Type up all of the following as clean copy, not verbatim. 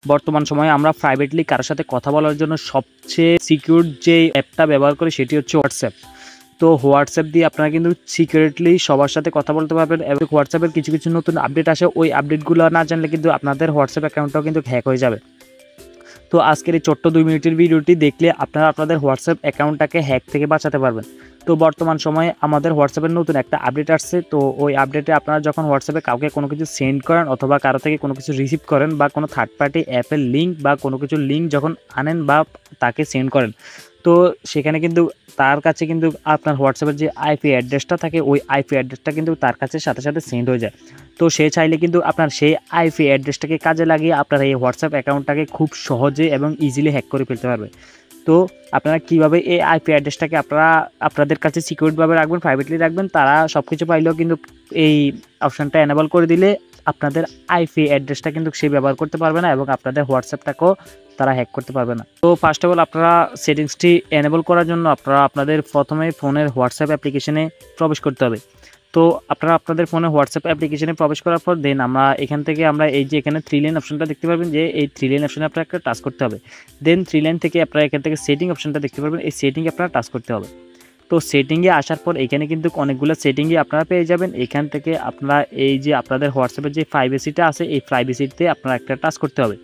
বর্তমান সময়ে আমরা প্রাইভেটলি কারোর সাথে কথা বলার জন্য সবচেয়ে সিকিউর যে অ্যাপটা ব্যবহার করি সেটি হচ্ছে হোয়াটসঅ্যাপ। তো হোয়াটসঅ্যাপ দিয়ে আপনারা কিন্তু সিকিউরিটলি সবার সাথে কথা বলতে পারবেন এবং হোয়াটসঅ্যাপের কিছু নতুন আপডেট আসে, ওই আপডেটগুলো না জানলে কিন্তু আপনাদের হোয়াটসঅ্যাপ অ্যাকাউন্টটাও কিন্তু হ্যাক হয়ে যাবে। তো আজকের এই ছোট্ট 2 মিনিটের ভিডিওটি দেখলে আপনারা আপনাদের হোয়াটসঅ্যাপ অ্যাকাউন্টটাকে হ্যাক থেকে বাঁচাতে পারবেন। তো বর্তমান সময়ে আমাদের হোয়াটসঅ্যাপের নতুন একটা আপডেট আসছে। তো ওই আপডেটে আপনারা যখন হোয়াটসঅ্যাপে কাউকে কোনো কিছু সেন্ড করেন অথবা কারো থেকে কোনো কিছু রিসিভ করেন বা কোনো থার্ড পার্টি অ্যাপের লিঙ্ক বা কোনো কিছুর লিঙ্ক যখন আনেন বা তাকে সেন্ড করেন, তো সেখানে কিন্তু তার কাছে কিন্তু আপনার হোয়াটসঅ্যাপের যে আইপি অ্যাড্রেসটা থাকে ওই আইপি অ্যাড্রেসটা কিন্তু তার কাছে সাথে সাথে সেন্ড হয়ে যায়। তো সে চাইলে কিন্তু আপনার সেই আইপি অ্যাড্রেসটাকে কাজে লাগিয়ে আপনার এই হোয়াটসঅ্যাপ অ্যাকাউন্টটাকে খুব সহজে এবং ইজিলি হ্যাক করে ফেলতে পারবে। তো আপনারা কীভাবে এই আইপি অ্যাড্রেসটাকে আপনাদের কাছে সিকিউরভাবে রাখবেন, প্রাইভেটলি রাখবেন, তারা সব কিছু পাইলেও কিন্তু এই অপশানটা এনেবল করে দিলে আপনাদের আইপি অ্যাড্রেসটা কিন্তু সে ব্যবহার করতে পারবে না এবং আপনাদের হোয়াটসঅ্যাপটাকেও তারা হ্যাক করতে পারবে না। তো ফার্স্ট অফ অল আপনারা সেটিংসটি এনেবল করার জন্য আপনারা আপনাদের প্রথমে ফোনের হোয়াটসঅ্যাপ অ্যাপ্লিকেশনে প্রবেশ করতে হবে। তো আপনারা আপনাদের ফোনে হোয়াটসঅ্যাপ অ্যাপ্লিকেশনে প্রবেশ করার পর দেন এখান থেকে এই যে এখানে 3 লাইন অপশনটা দেখতে পারবেন, যে এই 3 লাইন অপশনে আপনারা একটা টাচ করতে হবে। দেন 3 লাইন থেকে আপনারা এখান থেকে সেটিং অপশনটা দেখতে পারবেন, এই সেটিংয়ে আপনারা টাচ করতে হবে। তো সেটিংয়ে আসার পর এখানে কিন্তু অনেকগুলো সেটিংই আপনারা পেয়ে যাবেন। এখান থেকে আপনারা এই যে আপনাদের হোয়াটসঅ্যাপের যে প্রাইভেসিটা আছে এই প্রাইভেসিতে আপনারা একটা টাচ করতে হবে।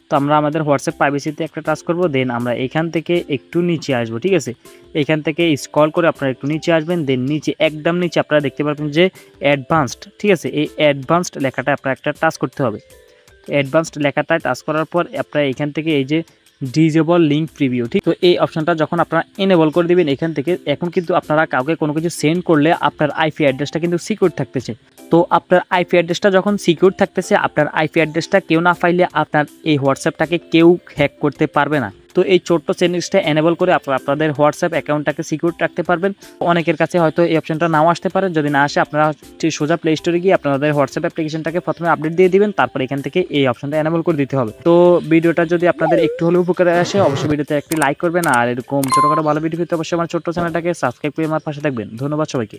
তো আমরা আমাদের হোয়াটসঅ্যাপ প্রাইভেসিতে একটা টাচ করব। দেন আমরা এখান থেকে একটু নিচে আসবো, ঠিক আছে। এখান থেকে স্ক্রল করে আপনারা একটু নিচে আসবেন। দেন নিচে একদম নিচে আপনারা দেখতে পারবেন যে অ্যাডভান্সড, ঠিক আছে। এই অ্যাডভান্সড লেখাটা আপনারা একটা টাচ করতে হবে। অ্যাডভান্সড লেখাটায় টাচ করার পর আপনারা এখান থেকে এই যে ডিজেবল লিঙ্ক প্রিভিউ, ঠিক। তো এই অপশনটা যখন আপনারা এনেবল করে দিবেন এখান থেকে, এখন কিন্তু আপনারা কাউকে কোনো কিছু সেন্ড করলে আপনার আইপি অ্যাড্রেসটা কিন্তু সিকিউর থাকতেছে। তো আপনার আইপি অ্যাড্রেসটা যখন সিকিউর থাকতেছে, আপনার আইপি অ্যাড্রেসটা কেউ না পাইলে আপনার এই হোয়াটসঅ্যাপটাকে কেউ হ্যাক করতে পারবে না। তো এই ছোট্ট সেটিংসটা এনেবল করে আপনারা আপনাদের হোয়াটসঅ্যাপ অ্যাকাউন্টটাকে সিকিউর রাখতে পারবেন। অনেকের কাছে হয়তো এই অপশনটা নাও আসতে পারে, যদি না আসে আপনারা সোজা প্লে স্টোরে গিয়ে আপনাদের হোয়াটসঅ্যাপ অ্যাপ্লিকেশনটাকে প্রথমে আপডেট দিয়ে দিবেন, তারপর এখান থেকে এই অপশনটা এনেবল করে দিতে হবে। তো ভিডিওটা যদি আপনাদের একটু হলেও উপকারে আসে অবশ্যই ভিডিওতে একটি লাইক করবেন, আর এরকম ছোটখাটো ভালো ভিডিও পেতে অবশ্যই আমার ছোট্ট চ্যানেলটাকে সাবস্ক্রাইব করে আমার পাশে থাকবেন। ধন্যবাদ সবাইকে।